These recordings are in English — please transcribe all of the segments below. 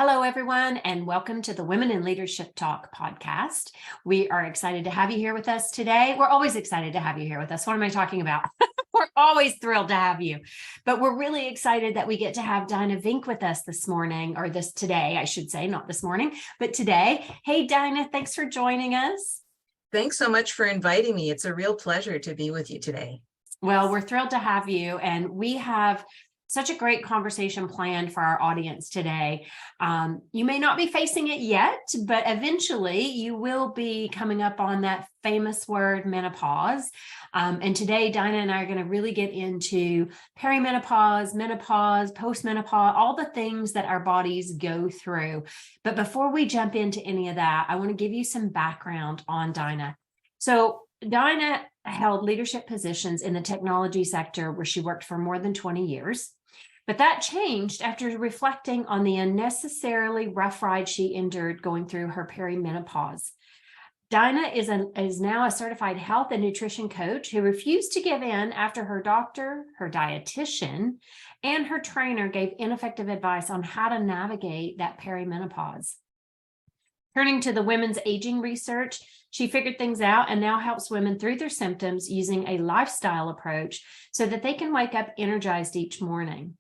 Hello, everyone, and welcome to the Women in Leadership Talk podcast. We are excited to have you here with us today. We're always excited to have you here with us. What am I talking about? We're always thrilled to have you, but we're really excited that we get to have Dyna Vink with us this morning, or today, I should say, not this morning, but today. Hey, Dyna, thanks for joining us. Thanks so much for inviting me. It's a real pleasure to be with you today. Well, we're thrilled to have you, and we have such a great conversation planned for our audience today. You may not be facing it yet, but eventually you will be coming up on that famous word menopause. And today, Dyna and I are going to really get into perimenopause, menopause, postmenopause, all the things that our bodies go through. But before we jump into any of that, I want to give you some background on Dyna. So Dyna held leadership positions in the technology sector where she worked for more than 20 years. But that changed after reflecting on the unnecessarily rough ride she endured going through her perimenopause. Dyna is now a certified health and nutrition coach who refused to give in after her doctor, her dietitian, and her trainer gave ineffective advice on how to navigate that perimenopause. Turning to the women's aging research, she figured things out and now helps women through their symptoms using a lifestyle approach so that they can wake up energized each morning.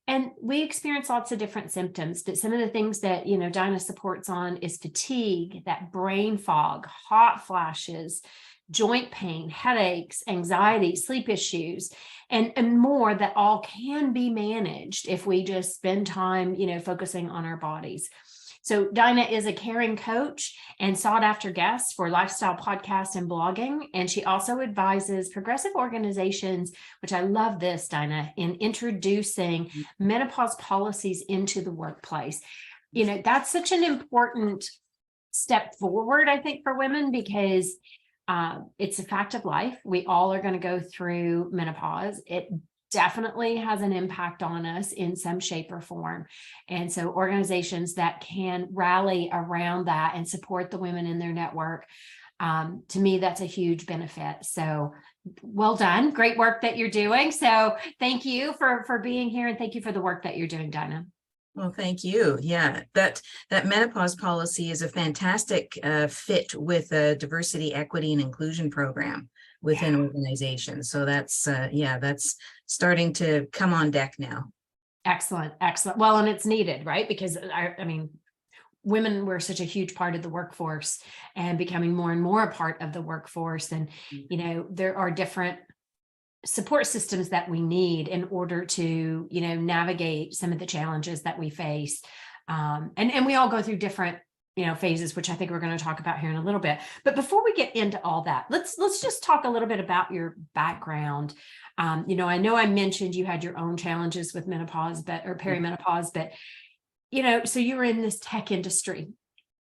And we experience lots of different symptoms, but some of the things that, Dyna supports on is fatigue, that brain fog, hot flashes, joint pain, headaches, anxiety, sleep issues, and more that all can be managed if we just spend time, focusing on our bodies. So Dyna is a caring coach and sought after guest for lifestyle podcasts and blogging. And she also advises progressive organizations, which I love this, Dyna, in introducing menopause policies into the workplace. That's such an important step forward, I think, for women, because it's a fact of life. We all are going to go through menopause. It definitely has an impact on us in some shape or form. And so organizations that can rally around that and support the women in their network, to me, that's a huge benefit. So well done. Great work that you're doing. So thank you for being here, and thank you for the work that you're doing, Dyna. Well, thank you. Yeah, that menopause policy is a fantastic fit with a diversity, equity, and inclusion program within organizations. So that's starting to come on deck now. Excellent. Well, and it's needed, right? Because I mean, women were such a huge part of the workforce and becoming more and more a part of the workforce. And, there are different support systems that we need in order to, navigate some of the challenges that we face. And we all go through different phases, which I think we're going to talk about here in a little bit. But before we get into all that, let's just talk a little bit about your background. I know I mentioned you had your own challenges with menopause, or perimenopause, but, so you were in this tech industry,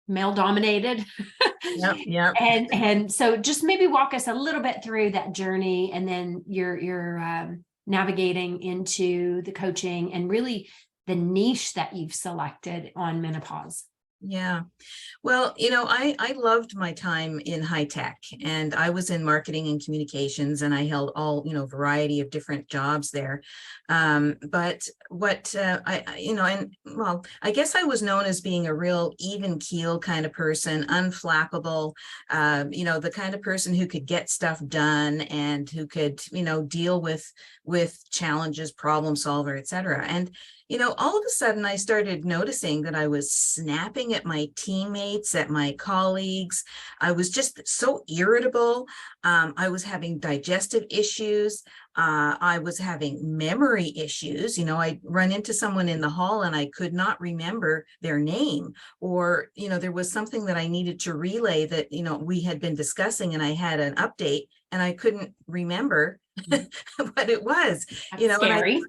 male dominated. Yep. And so just maybe walk us a little bit through that journey, and then you're navigating into the coaching and really the niche that you've selected on menopause. Yeah. Well, I loved my time in high tech, and I was in marketing and communications, and I held all, variety of different jobs there. But what I guess I was known as being a real even keel kind of person, unflappable, the kind of person who could get stuff done and who could, deal with challenges, problem solver, et cetera. And all of a sudden I started noticing that I was snapping at my teammates, at my colleagues. I was just so irritable. I was having digestive issues. I was having memory issues. I'd run into someone in the hall and I could not remember their name, or, there was something that I needed to relay that, we had been discussing, and I had an update and I couldn't remember what it was. That's scary.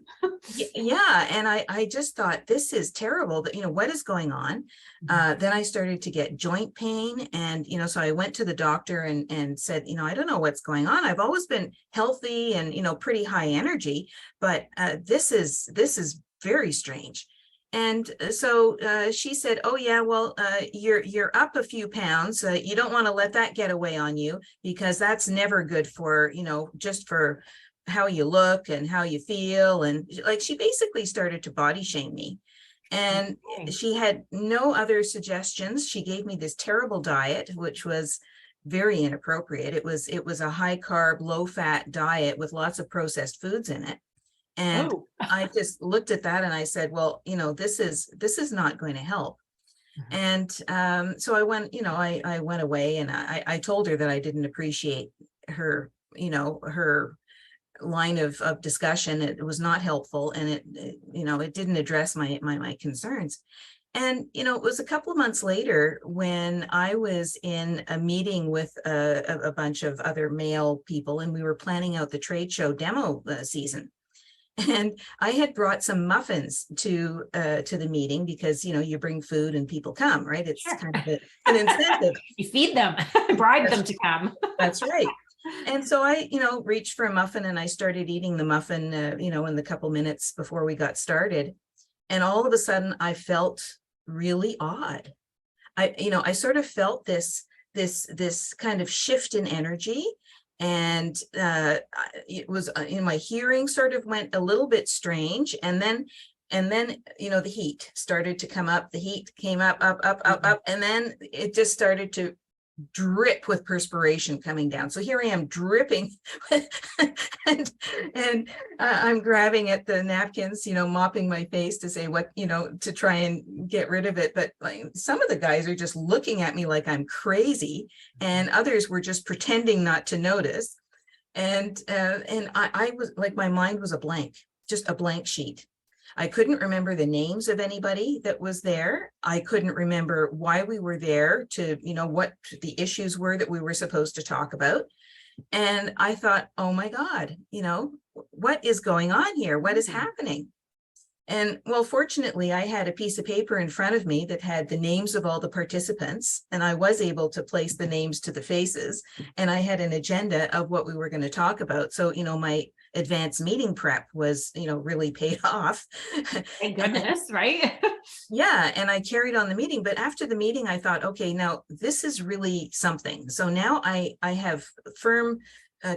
And I just thought, this is terrible, that, what is going on? Then I started to get joint pain, and, so I went to the doctor and said, I don't know what's going on. I've always been healthy and, pretty high energy, but this is very strange. And so she said, oh, yeah, well, you're up a few pounds. You don't want to let that get away on you, because that's never good for, just for how you look and how you feel. And like, she basically started to body shame me. And Okay. she had no other suggestions. She gave me this terrible diet, which was very inappropriate. It was a high carb, low fat diet with lots of processed foods in it. And Oh. I just looked at that and I said, well, this is not going to help. Mhm. And so I went away, and I told her that I didn't appreciate her, her line of discussion. It was not helpful, and it didn't address my concerns. And it was a couple of months later when I was in a meeting with a bunch of other male people, and we were planning out the trade show demo season. And I had brought some muffins to the meeting because you bring food and people come, right? It's Sure. kind of an incentive. You feed them, bribe them to come. That's right. And so I, reached for a muffin, and I started eating the muffin, in the couple minutes before we got started. And all of a sudden I felt really odd. I sort of felt this kind of shift in energy. And it was, my hearing sort of went a little bit strange. And then, the heat started to come up. The heat came up. And then it just started to drip with perspiration coming down. So here I am dripping and I'm grabbing at the napkins, mopping my face to say what, to try and get rid of it. But like, some of the guys are just looking at me like I'm crazy, and others were just pretending not to notice. And I was like, my mind was a blank, just a blank sheet. I couldn't remember the names of anybody that was there. I couldn't remember why we were there, to, what the issues were that we were supposed to talk about. And I thought, oh my God, what is going on here? What is happening? And well, fortunately, I had a piece of paper in front of me that had the names of all the participants, and I was able to place the names to the faces, and I had an agenda of what we were going to talk about. So, my advanced meeting prep was, really paid off. Thank goodness, right? Yeah, and I carried on the meeting. But after the meeting, I thought, okay, now this is really something. So now I have firm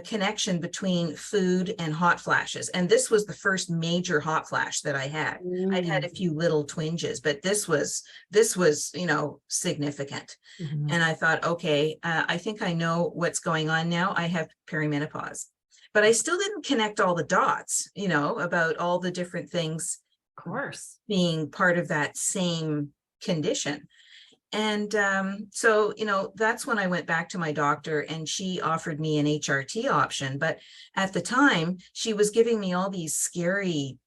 connection between food and hot flashes. And this was the first major hot flash that I had. I'd had a few little twinges, but this was, significant. Mhm. And I thought, okay, I think I know what's going on now. I have perimenopause. But I still didn't connect all the dots, about all the different things Of course. being part of that same condition. And so, that's when I went back to my doctor, and she offered me an HRT option. But at the time, she was giving me all these scary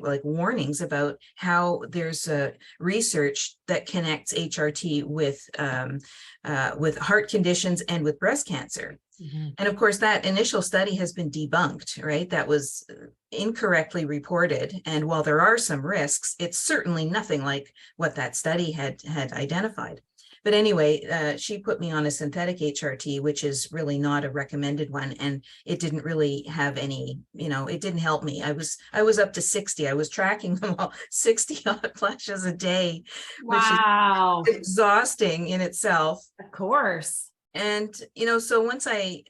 like warnings about how there's research that connects HRT with heart conditions and with breast cancer. Mhm. And of course, that initial study has been debunked, right? That was incorrectly reported. And while there are some risks, it's certainly nothing like what that study had identified. But anyway, she put me on a synthetic HRT, which is really not a recommended one. And it didn't really have any, it didn't help me. I was up to 60. I was tracking them all, 60 hot flashes a day, which is Wow. exhausting in itself. Of course. And, so once I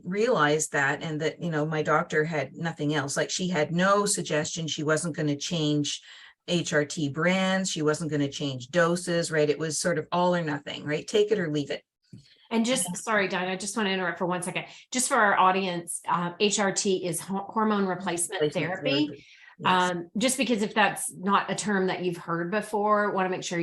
realized that, and that, my doctor had nothing else, like she had no suggestion, she wasn't going to change HRT brands, she wasn't going to change doses, right? It was sort of all or nothing, right? Take it or leave it. And sorry, Dinah, I just want to interrupt for 1 second. Just for our audience, HRT is hormone replacement therapy. Yes. Just because if that's not a term that you've heard before, want to make sure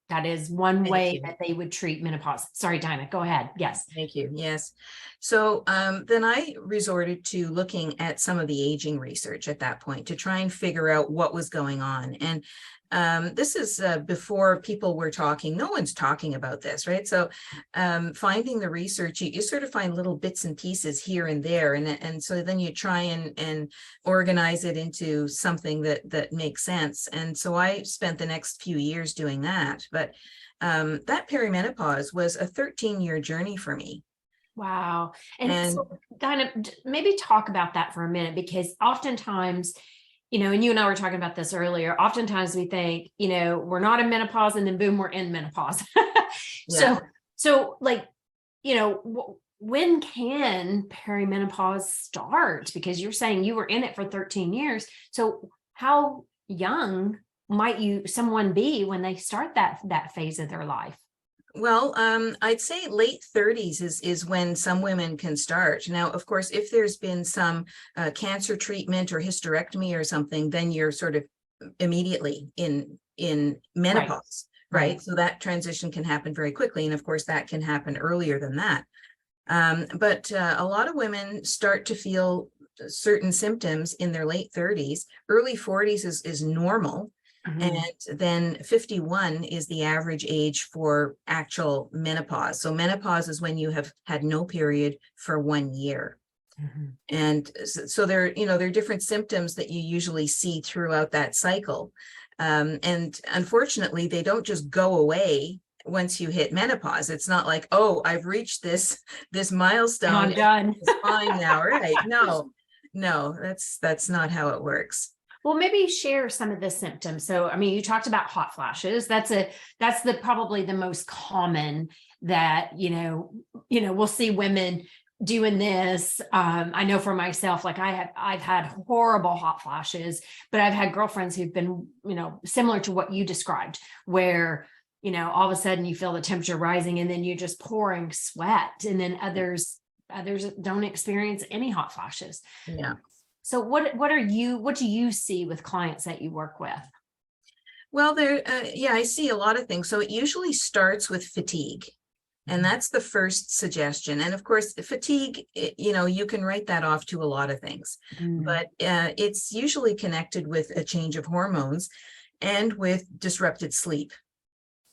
that is one way that they would treat menopause. Sorry, Dinah, go ahead. Yes. Thank you. Yes. So then I resorted to looking at some of the aging research at that point to try and figure out what was going on. And this is before people were talking. No one's talking about this, right? So finding the research, you sort of find little bits and pieces here and there. And so then you try and organize it into something that makes sense. And so I spent the next few years doing that. But that perimenopause was a 13-year journey for me. Wow. And so, Dinah, maybe talk about that for a minute, because oftentimes, and you and I were talking about this earlier, oftentimes we think, we're not in menopause and then boom, we're in menopause. Yeah. So like, when can perimenopause start? Because you're saying you were in it for 13 years. So how young might someone be when they start that phase of their life? Well, I'd say late 30s is when some women can start. Now, of course, if there's been some cancer treatment or hysterectomy or something, then you're sort of immediately in Right. menopause, right? Right. So that transition can happen very quickly, and of course, that can happen earlier than that. But a lot of women start to feel certain symptoms in their late 30s. Early 40s is normal. Mhm. And then 51 is the average age for actual menopause. So menopause is when you have had no period for 1 year. Mhm. And so there are different symptoms that you usually see throughout that cycle. And unfortunately, they don't just go away once you hit menopause. It's not like, oh, I've reached this And milestone, I'm done. it's fine now, right? No, that's not how it works. Well, maybe share some of the symptoms. So, I mean, you talked about hot flashes. That's the probably the most common that, we'll see women doing this. I know for myself, like I've had horrible hot flashes, but I've had girlfriends who've been, similar to what you described, where, all of a sudden you feel the temperature rising and then you're just pouring sweat. And then others don't experience any hot flashes. Yeah. So what do you see with clients that you work with? Well, I see a lot of things. So it usually starts with fatigue. And that's the first suggestion. And of course, fatigue, you can write that off to a lot of things, Mm. but it's usually connected with a change of hormones and with disrupted sleep.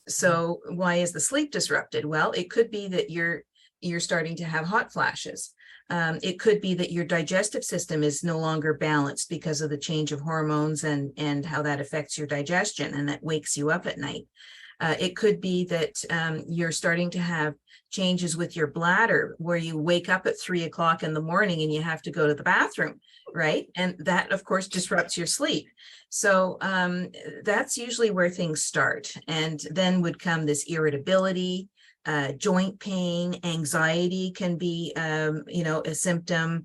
So why is the sleep disrupted? Well, it could be that you're starting to have hot flashes. It could be that your digestive system is no longer balanced because of the change of hormones and how that affects your digestion, and that wakes you up at night. It could be that you're starting to have changes with your bladder where you wake up at 3 o'clock in the morning and you have to go to the bathroom, right? And that, of course, disrupts your sleep. So that's usually where things start. And then would come this irritability, joint pain, anxiety can be, a symptom,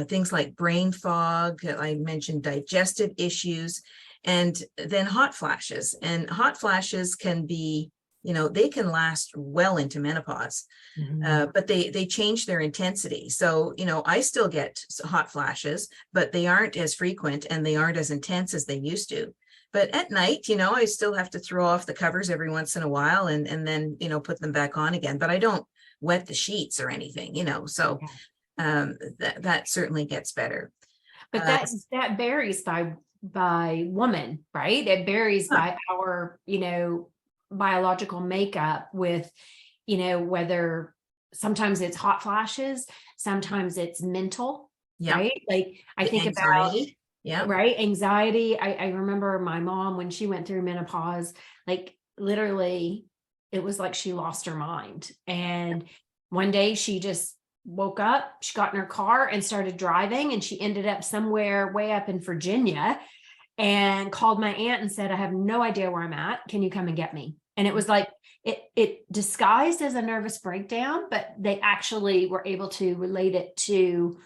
things like brain fog. I mentioned digestive issues, and then hot flashes. And hot flashes can be, they can last well into menopause, Mhm. but they change their intensity. So, I still get hot flashes, but they aren't as frequent and they aren't as intense as they used to. But at night, I still have to throw off the covers every once in a while and then, put them back on again. But I don't wet the sheets or anything, so Yeah. that certainly gets better. But that varies by woman, right? It varies Huh, by our, biological makeup with, whether sometimes it's hot flashes, sometimes it's mental, yeah, right? Like I the think about, anxiety. Yeah, right, anxiety. I remember my mom when she went through menopause, like literally it was like she lost her mind. And one day she just woke up, she got in her car and started driving, and she ended up somewhere way up in Virginia and called my aunt and said, I have no idea where I'm at. Can you come and get me? And it was like it disguised as a nervous breakdown, but they actually were able to relate it to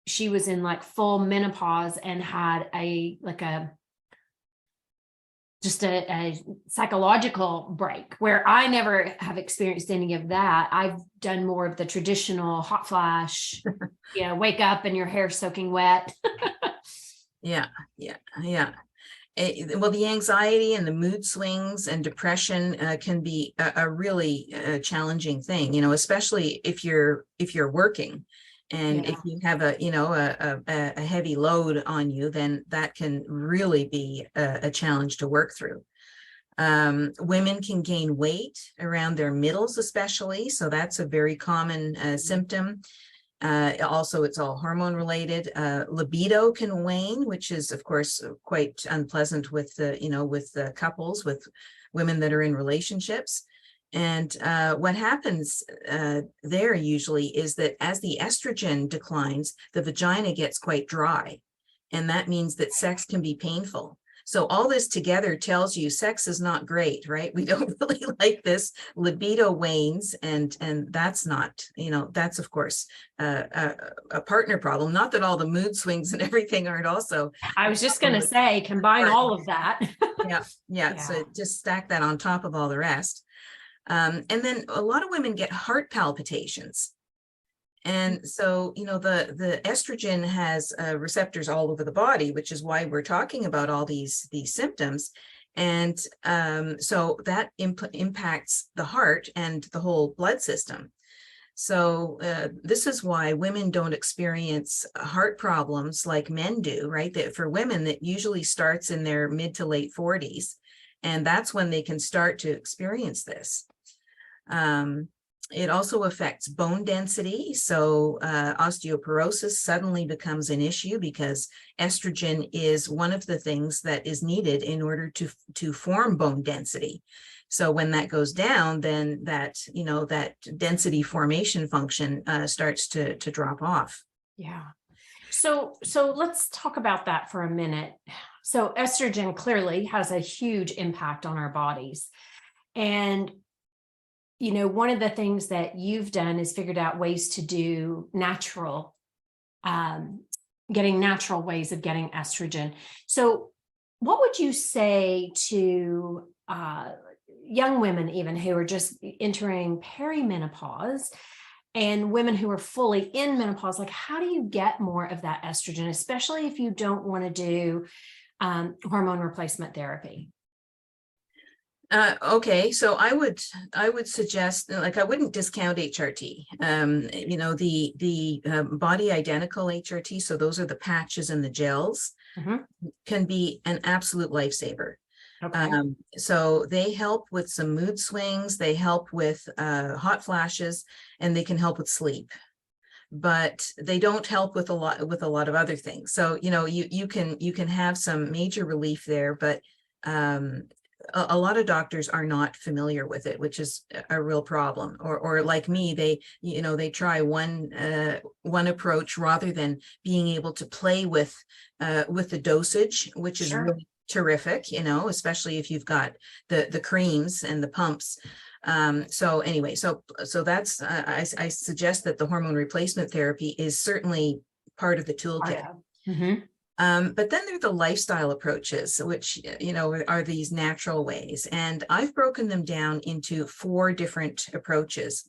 she was in like full menopause and had a psychological break, where I never have experienced any of that. I've done more of the traditional hot flash, wake up and your hair soaking wet. yeah, yeah. Well, the anxiety and the mood swings and depression can be a really challenging thing, especially if you're working, and if Yeah. you have a heavy load on you, then that can really be a challenge to work through. Women can gain weight around their middles, especially, so that's a very common symptom. Also, it's all hormone related. Libido can wane, which is, of course, quite unpleasant with the couples, with women that are in relationships. And what happens there usually is that as the estrogen declines, the vagina gets quite dry. And that means that sex can be painful. So all this together tells you sex is not great, right? We don't really like this. Libido wanes, and that's not, that's of course a partner problem. Not that all the mood swings and everything aren't also. I was just going to say, combine all of that. Yeah, yeah. So Yeah. just stack that on top of all the rest. And then a lot of women get heart palpitations. And so, the estrogen has receptors all over the body, which is why we're talking about all these symptoms. And so that impacts the heart and the whole blood system. So this is why women don't experience heart problems like men do, right? That for women, that usually starts in their mid to late 40s. And that's when they can start to experience this. It also affects bone density. So osteoporosis suddenly becomes an issue because estrogen is one of the things that is needed in order to form bone density. So when that goes down, then that density formation function starts to drop off. Yeah. So let's talk about that for a minute. So estrogen clearly has a huge impact on our bodies. And one of the things that you've done is figured out ways to do getting natural ways of getting estrogen. So what would you say to young women, even who are just entering perimenopause, and women who are fully in menopause? Like, how do you get more of that estrogen, especially if you don't want to do hormone replacement therapy? Okay, so I would suggest, like, I wouldn't discount HRT. The body identical HRT, so those are the patches and the gels, can be an absolute lifesaver. Okay. So they help with some mood swings, they help with hot flashes, and they can help with sleep. But they don't help with a lot of other things. So you can have some major relief there, but a lot of doctors are not familiar with it, which is a real problem. Or like me, they try one approach rather than being able to play with the dosage, which is really terrific, especially if you've got the creams and the pumps. So anyway, so that's I suggest that the hormone replacement therapy is certainly part of the toolkit. But then there are the lifestyle approaches, which, are these natural ways. And I've broken them down into 4 different approaches.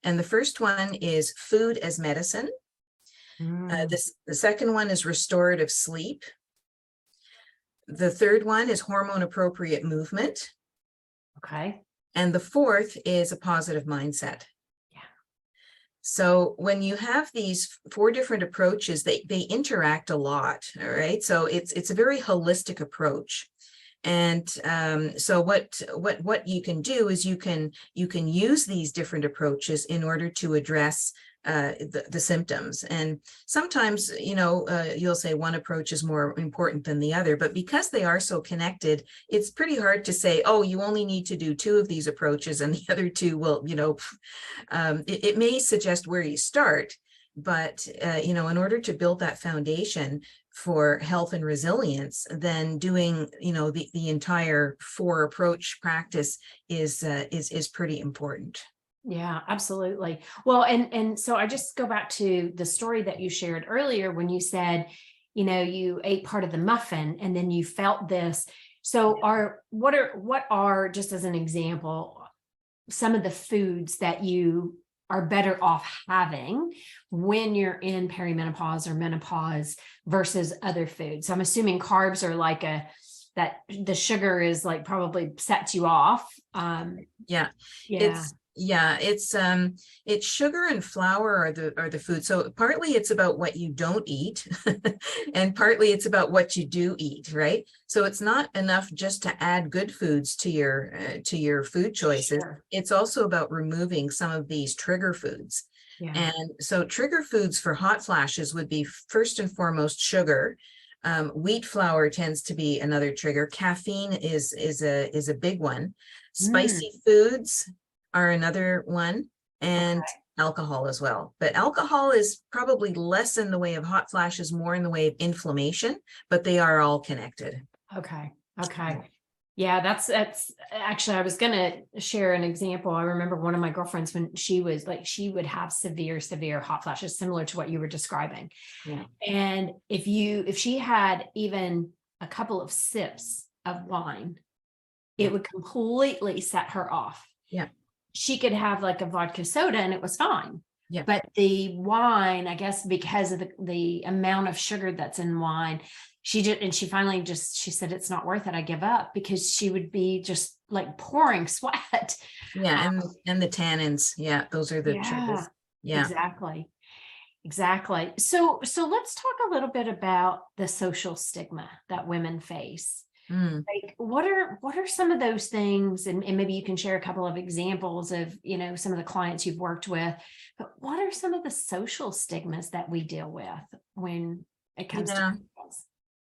And the first one is food as medicine. The second one is restorative sleep. The third one is hormone appropriate movement. Okay. And the fourth is a positive mindset. So when you have these 4 different approaches, they interact a lot. All right. So it's a very holistic approach. And so what you can do is you can use these different approaches in order to address the symptoms. And sometimes, you'll say one approach is more important than the other, but because they are so connected, it's pretty hard to say, oh, you only need to do 2 of these approaches and the other 2 will, it may suggest where you start, but, in order to build that foundation for health and resilience, then doing, the entire 4 approach practice is pretty important. Yeah, absolutely. Well, and so I just go back to the story that you shared earlier when you said, you ate part of the muffin and then you felt this. So what are, just as an example, some of the foods that you are better off having when you're in perimenopause or menopause versus other foods? So I'm assuming carbs are like that the sugar is like probably sets you off. Yeah. It's sugar and flour are the food. So partly it's about what you don't eat and partly it's about what you do eat, right? So it's not enough just to add good foods to your food choices. Sure. It's also about removing some of these trigger foods. Yeah. And so trigger foods for hot flashes would be first and foremost sugar. Wheat flour tends to be another trigger. Caffeine is a big one. Spicy foods are another one, and alcohol as well. But alcohol is probably less in the way of hot flashes, more in the way of inflammation, but they are all connected. Okay. Okay. Yeah, that's actually, I was gonna share an example. I remember one of my girlfriends when she was like, she would have severe hot flashes, similar to what you were describing. Yeah. And if she had even a couple of sips of wine, Yeah. it would completely set her off. Yeah. She could have like a vodka soda and it was fine. Yeah. But the wine, I guess, because of the amount of sugar that's in wine, she finally she said, it's not worth it. I give up, because she would be just like pouring sweat. Yeah. Um, And the tannins. Yeah. Those are the yeah, triggers. Yeah. exactly. Exactly. So let's talk a little bit about the social stigma that women face. Mm. Like, what are some of those things? And maybe you can share a couple of examples of, some of the clients you've worked with, but what are some of the social stigmas that we deal with when it comes to Yeah. menopause?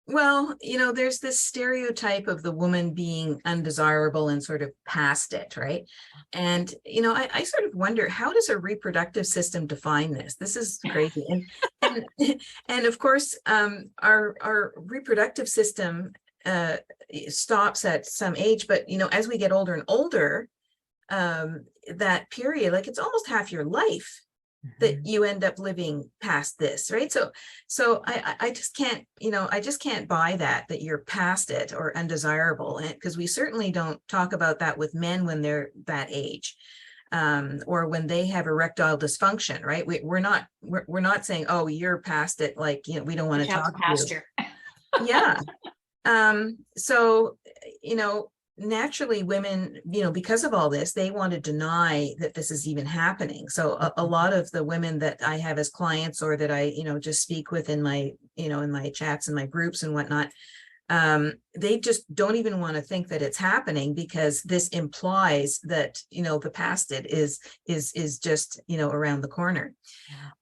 Well, there's this stereotype of the woman being undesirable and sort of past it, right? And, I sort of wonder, how does a reproductive system define this? This is crazy. And and of course, our reproductive system stops at some age, but as we get older and older, that period, like, it's almost half your life that you end up living past this, right? So I just can't, I just can't buy that you're past it or undesirable, because we certainly don't talk about that with men when they're that age, or when they have erectile dysfunction, right? We're not saying, oh, you're past it, like, we don't want to Reach out to talk to you. pasture. Yeah. So, naturally women, because of all this, they want to deny that this is even happening. So a lot of the women that I have as clients, or that I, just speak with in my, in my chats and my groups and whatnot, they just don't even want to think that it's happening, because this implies that, the past it is just, around the corner.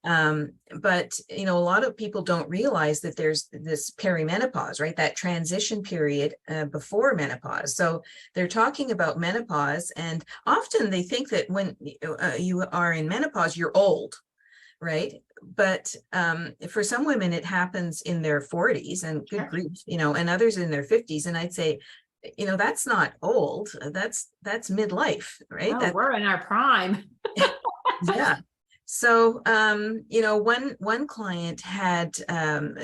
But a lot of people don't realize that there's this perimenopause, right? That transition period before menopause. So they're talking about menopause, and often they think that when you are in menopause, you're old, right? But for some women, it happens in their 40s, and good grief, and others in their 50s. And I'd say, that's not old. That's midlife, right? Oh, we're in our prime. Yeah. So, one client had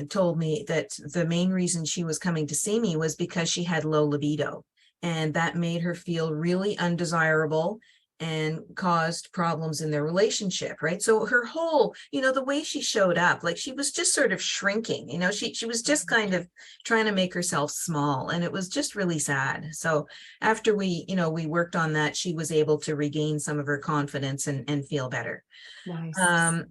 told me that the main reason she was coming to see me was because she had low libido, and that made her feel really undesirable and caused problems in their relationship, right? So her whole, the way she showed up, like, she was just sort of shrinking, she was just kind of trying to make herself small, and it was just really sad. So after we worked on that, she was able to regain some of her confidence and feel better. Nice.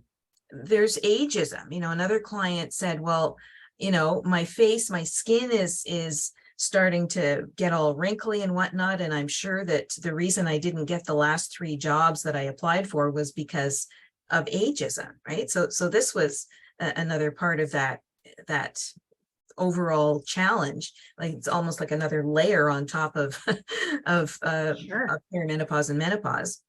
There's ageism. Another client said, well, my skin is starting to get all wrinkly and whatnot, and I'm sure that the reason I didn't get the last 3 jobs that I applied for was because of ageism, right? So this was another part of that overall challenge. Like, it's almost like another layer on top of Sure. perimenopause and menopause.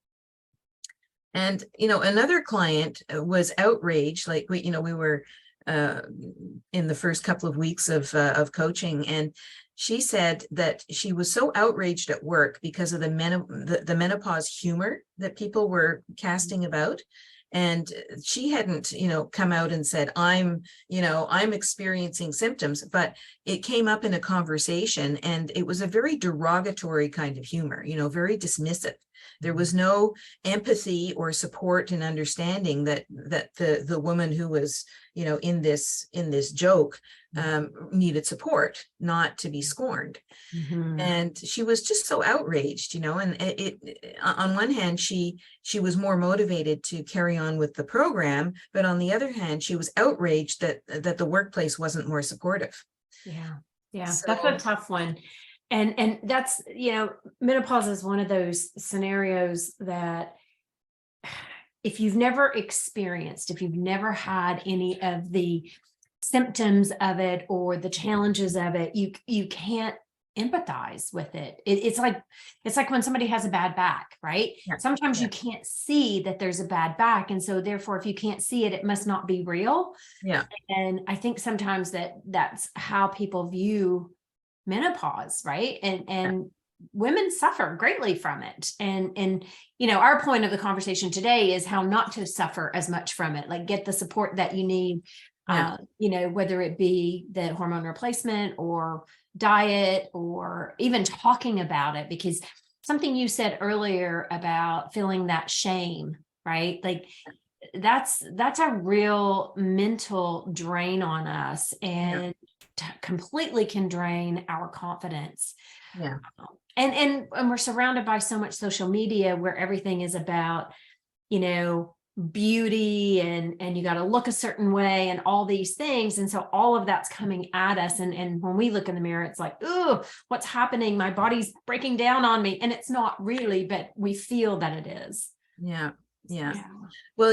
And another client was outraged. Like, we were in the first couple of weeks of coaching, and she said that she was so outraged at work because of the menopause humor that people were casting about. And she hadn't, come out and said, I'm experiencing symptoms, but it came up in a conversation, and it was a very derogatory kind of humor, very dismissive. There was no empathy or support and understanding that the woman who was, in this joke, needed support, not to be scorned. Mm-hmm. And she was just so outraged, and it on one hand, she was more motivated to carry on with the program, but on the other hand, she was outraged that the workplace wasn't more supportive. Yeah. That's So a tough one. And that's, menopause is one of those scenarios that if you've never had any of the symptoms of it or the challenges of it, you can't empathize with it. It's like when somebody has a bad back, right? yeah, Sometimes yeah, you can't see that there's a bad back. And so therefore, if you can't see it, it must not be real. yeah, And I think sometimes that's how people view menopause, right? And women suffer greatly from it. And our point of the conversation today is how not to suffer as much from it, like get the support that you need, Yeah. whether it be the hormone replacement or diet or even talking about it, because something you said earlier about feeling that shame, right? Like that's a real mental drain on us, Yeah. and completely can drain our confidence. Yeah. And we're surrounded by so much social media where everything is about, beauty, and you got to look a certain way and all these things. And so all of that's coming at us. And when we look in the mirror, it's like, oh, what's happening? My body's breaking down on me. And it's not really, but we feel that it is. Yeah. Yeah. Yeah. Well,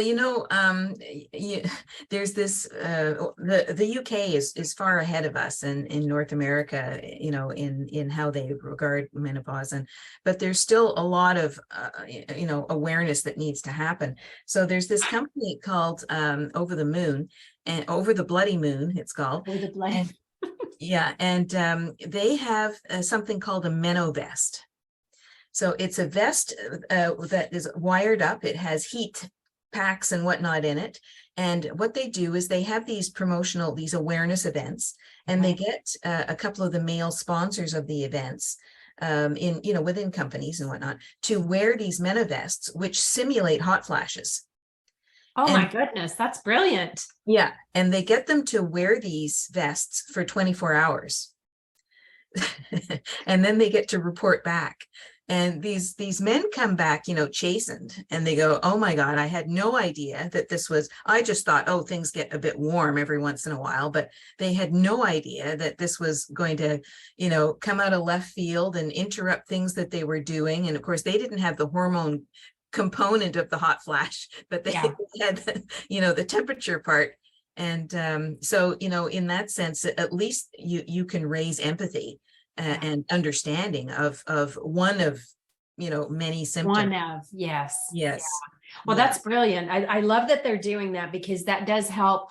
there's this, the UK is far ahead of us in North America, in how they regard menopause, but there's still a lot of, awareness that needs to happen. So there's this company called Over the Moon, and Over the Bloody Moon, it's called. With the blood. And yeah, and they have something called a MenoVest. So it's a vest that is wired up. It has heat packs and whatnot in it. And what they do is they have these awareness events, and they get a couple of the male sponsors of the events within companies and whatnot to wear these MenoVests, which simulate hot flashes. Oh my goodness, that's brilliant. Yeah. And they get them to wear these vests for 24 hours. And then they get to report back. And these men come back, chastened, and they go, oh my God, I had no idea that I just thought, oh, things get a bit warm every once in a while, but they had no idea that this was going to, come out of left field and interrupt things that they were doing. And of course, they didn't have the hormone component of the hot flash, but they had, the temperature part. And so, in that sense, at least you can raise empathy and understanding of one of many symptoms. Yes. Yes. Yeah. Well, that's brilliant. I love that they're doing that, because that does help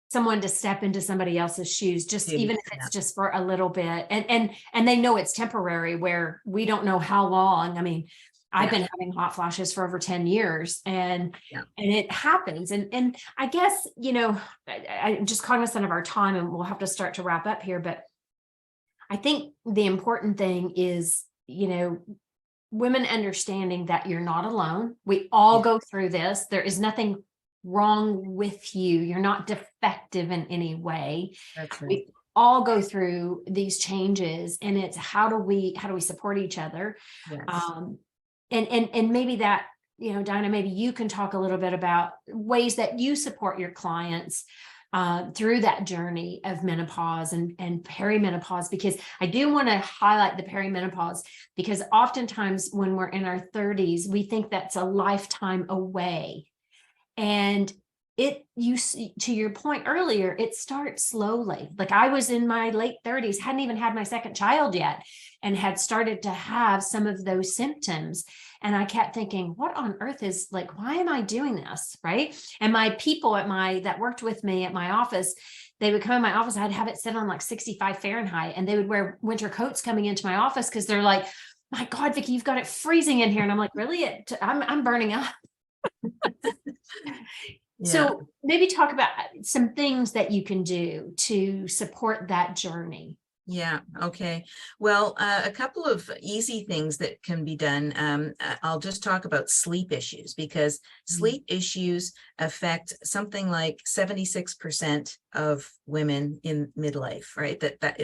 someone to step into somebody else's shoes, just even if it's just for a little bit. And they know it's temporary, where we don't know how long. I mean, I've been having hot flashes for over 10 years, and it happens. And I guess, I'm just cognizant of our time, and we'll have to start to wrap up here, but I think the important thing is, women understanding that you're not alone. We all go through this. There is nothing wrong with you. You're not defective in any way. That's right. We all go through these changes, and it's how do we support each other? Yes. And maybe that, Dyna, maybe you can talk a little bit about ways that you support your clients through that journey of menopause and perimenopause, because I do want to highlight the perimenopause, because oftentimes when we're in our 30s, we think that's a lifetime away. And to your point earlier, it starts slowly. Like I was in my late 30s, hadn't even had my second child yet, and had started to have some of those symptoms. And I kept thinking, what on earth is, like, why am I doing this? Right. And my people that worked with me at my office, they would come in my office. I'd have it set on like 65 Fahrenheit, and they would wear winter coats coming into my office, because they're like, my God, Vicki, you've got it freezing in here. And I'm like, really? I'm burning up. So maybe talk about some things that you can do to support that journey. Yeah. Okay. Well, a couple of easy things that can be done. I'll just talk about sleep issues, because sleep issues affect something like 76% of women in midlife, right?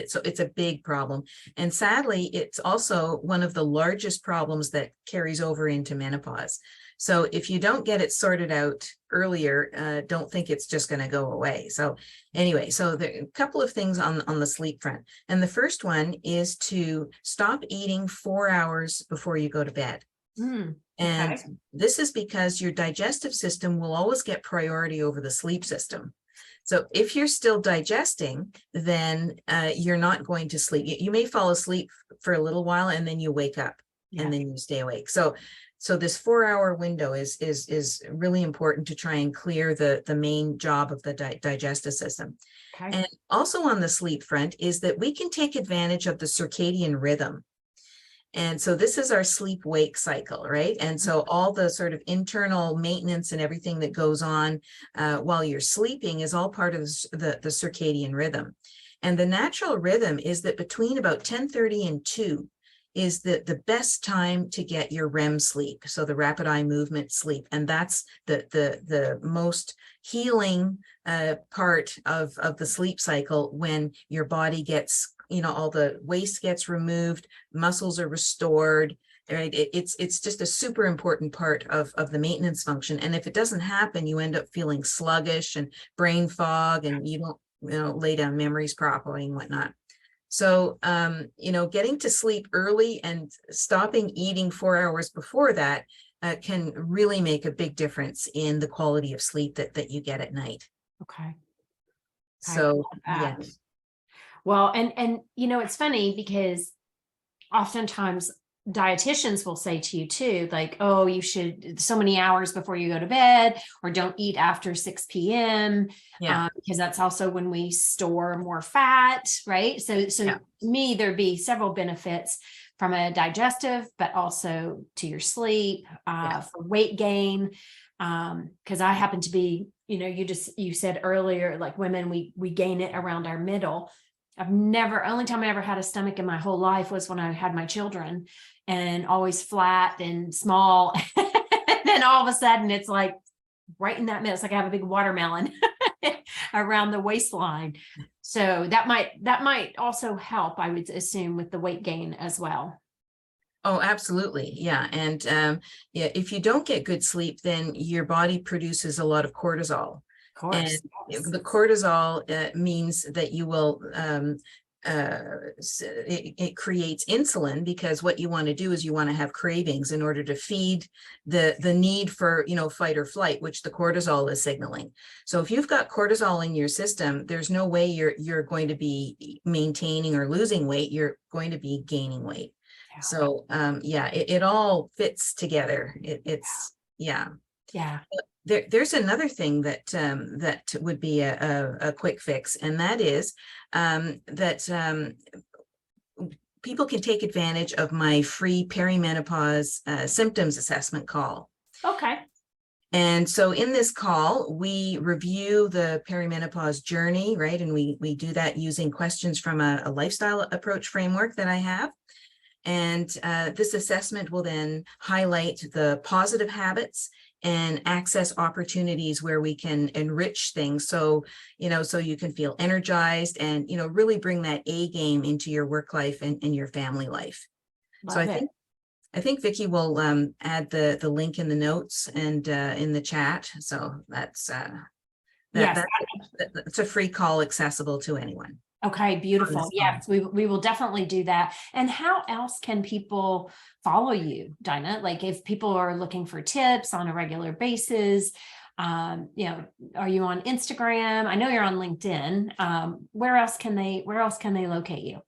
So it's a big problem. And sadly, it's also one of the largest problems that carries over into menopause. So if you don't get it sorted out earlier, don't think it's just going to go away. So anyway, so there are a couple of things on the sleep front. And the first one is to stop eating 4 hours before you go to bed. And this is because your digestive system will always get priority over the sleep system. So if you're still digesting, then you're not going to sleep. You may fall asleep for a little while, and then you wake up and then you stay awake. So this 4 hour window is really important to try and clear the main job of the digestive system. Okay. And also on the sleep front is that we can take advantage of the circadian rhythm. And so this is our sleep wake cycle, right? And so all the sort of internal maintenance and everything that goes on while you're sleeping is all part of the circadian rhythm. And the natural rhythm is that between about 10:30 and 2 is the best time to get your REM sleep. So the rapid eye movement sleep. And that's the most healing part of the sleep cycle, when your body gets, all the waste gets removed, muscles are restored, right? It's just a super important part of the maintenance function. And if it doesn't happen, you end up feeling sluggish and brain fog, and you don't, lay down memories properly and whatnot. So, getting to sleep early and stopping eating 4 hours before that can really make a big difference in the quality of sleep that you get at night. Okay. I So, love yeah. that. Well, and it's funny because oftentimes dietitians will say to you too, like, oh, you should so many hours before you go to bed, or don't eat after 6 p.m. Yeah. Because that's also when we store more fat, right? So Yeah. to me, there'd be several benefits from a digestive, but also to your sleep, for weight gain. Because I happen to be, you said earlier, like women, we gain it around our middle. Only time I ever had a stomach in my whole life was when I had my children, and always flat and small. And then all of a sudden it's like right in that middle. It's like I have a big watermelon around the waistline. So that might also help, I would assume, with the weight gain as well. Oh, absolutely. Yeah. And if you don't get good sleep, then your body produces a lot of cortisol. Of course. And the cortisol means that you will, it creates insulin, because what you want to do is you want to have cravings in order to feed the need for, fight or flight, which the cortisol is signaling. So if you've got cortisol in your system, there's no way you're going to be maintaining or losing weight. You're going to be gaining weight. Yeah. So it all fits together. Yeah. There's another thing that would be a quick fix, and that is that people can take advantage of my free perimenopause symptoms assessment call. Okay. And so in this call, we review the perimenopause journey, right? And we do that using questions from a lifestyle approach framework that I have. And this assessment will then highlight the positive habits and access opportunities where we can enrich things. So, so you can feel energized and, really bring that A game into your work life and your family life. Love so it. I think Vicki will add the link in the notes and in the chat. So that's Yes. it's a free call accessible to anyone. Okay, beautiful. Yes, we will definitely do that. And how else can people follow you, Dyna? Like if people are looking for tips on a regular basis, are you on Instagram? I know you're on LinkedIn. Where else can they locate you?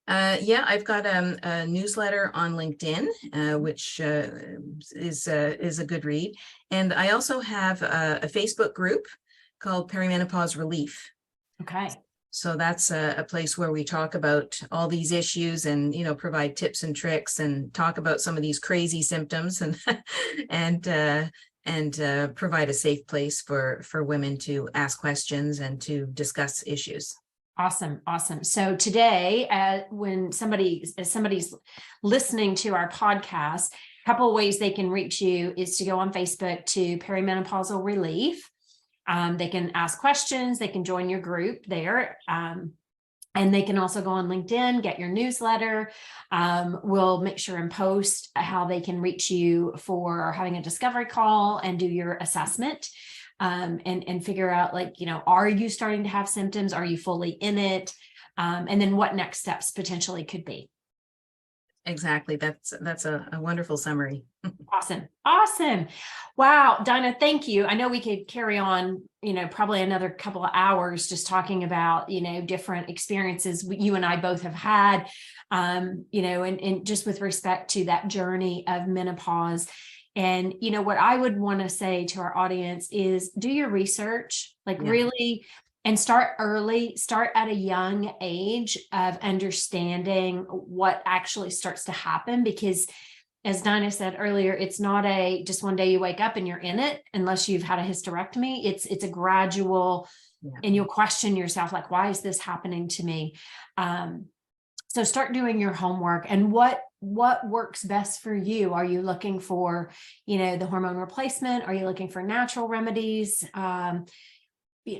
I've got a newsletter on LinkedIn, which is a good read. And I also have a Facebook group called Perimenopause Relief. Okay. So that's a place where we talk about all these issues and, provide tips and tricks and talk about some of these crazy symptoms and and provide a safe place for women to ask questions and to discuss issues. Awesome. Awesome. So today, when somebody's listening to our podcast, a couple of ways they can reach you is to go on Facebook to Perimenopausal Relief. They can ask questions, they can join your group there. And they can also go on LinkedIn, get your newsletter. We'll make sure and post how they can reach you for having a discovery call and do your assessment, and figure out, are you starting to have symptoms? Are you fully in it? And then what next steps potentially could be. Exactly. That's a wonderful summary. Awesome. Wow. Dyna, thank you. I know we could carry on, probably another couple of hours just talking about, different experiences you and I both have had, and just with respect to that journey of menopause. And, what I would want to say to our audience is do your research, really And start early, start at a young age of understanding what actually starts to happen, because as Dinah said earlier, it's not a just one day you wake up and you're in it, unless you've had a hysterectomy. It's a gradual, and you'll question yourself, like, why is this happening to me? So start doing your homework, and what works best for you. Are you looking for, the hormone replacement? Are you looking for natural remedies?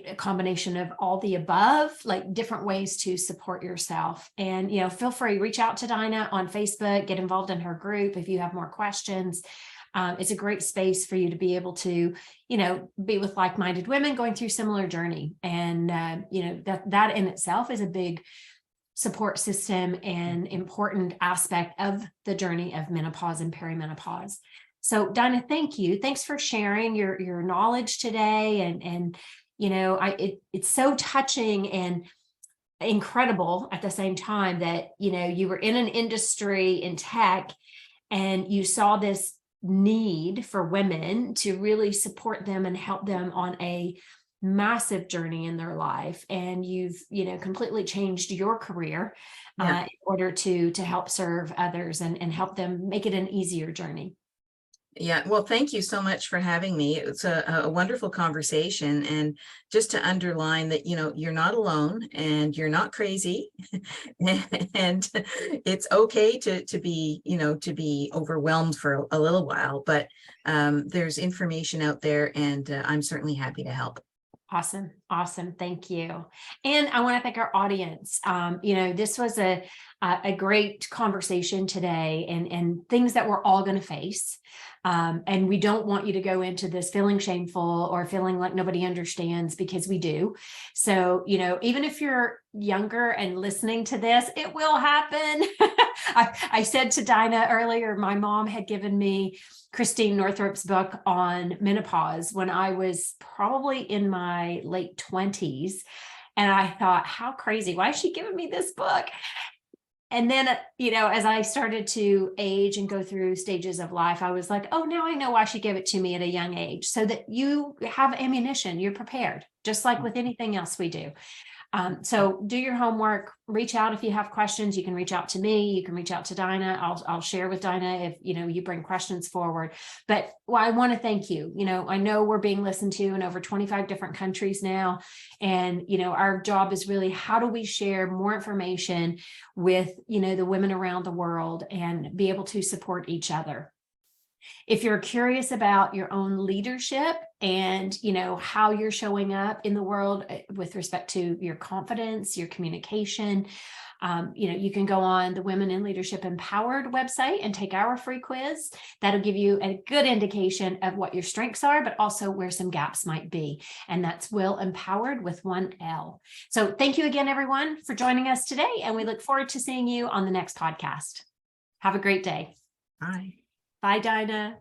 A combination of all the above, like different ways to support yourself. And, feel free, reach out to Dinah on Facebook, get involved in her group if you have more questions. It's a great space for you to be able to, be with like-minded women going through similar journey. And, that in itself is a big support system and important aspect of the journey of menopause and perimenopause. So Dinah, thank you. Thanks for sharing your knowledge today. And it's so touching and incredible at the same time that, you were in an industry in tech and you saw this need for women to really support them and help them on a massive journey in their life. And you've, completely changed your career in order to help serve others and help them make it an easier journey. Yeah, well, thank you so much for having me. It's a wonderful conversation. And just to underline that, you're not alone and you're not crazy. And it's okay to be, to be overwhelmed for a little while, but there's information out there, and I'm certainly happy to help. Awesome. Awesome. Thank you. And I want to thank our audience. This was a great conversation today, and things that we're all going to face. And we don't want you to go into this feeling shameful or feeling like nobody understands, because we do. So, even if you're younger and listening to this, it will happen. I said to Dinah earlier, my mom had given me Christine Northrup's book on menopause when I was probably in my late 20s. And I thought, how crazy, why is she giving me this book? And then, as I started to age and go through stages of life, I was like, oh, now I know why she gave it to me at a young age, so that you have ammunition, you're prepared, just like with anything else we do. So do your homework, reach out if you have questions. You can reach out to me, you can reach out to Dinah. I'll share with Dinah if, you bring questions forward. But I want to thank you. I know we're being listened to in over 25 different countries now. And, our job is really, how do we share more information with, the women around the world and be able to support each other. If you're curious about your own leadership and, how you're showing up in the world with respect to your confidence, your communication, you can go on the Women in Leadership Empowered website and take our free quiz. That'll give you a good indication of what your strengths are, but also where some gaps might be. And that's WIL Empowered with 1L. So thank you again, everyone, for joining us today. And we look forward to seeing you on the next podcast. Have a great day. Bye. Bye, Dinah.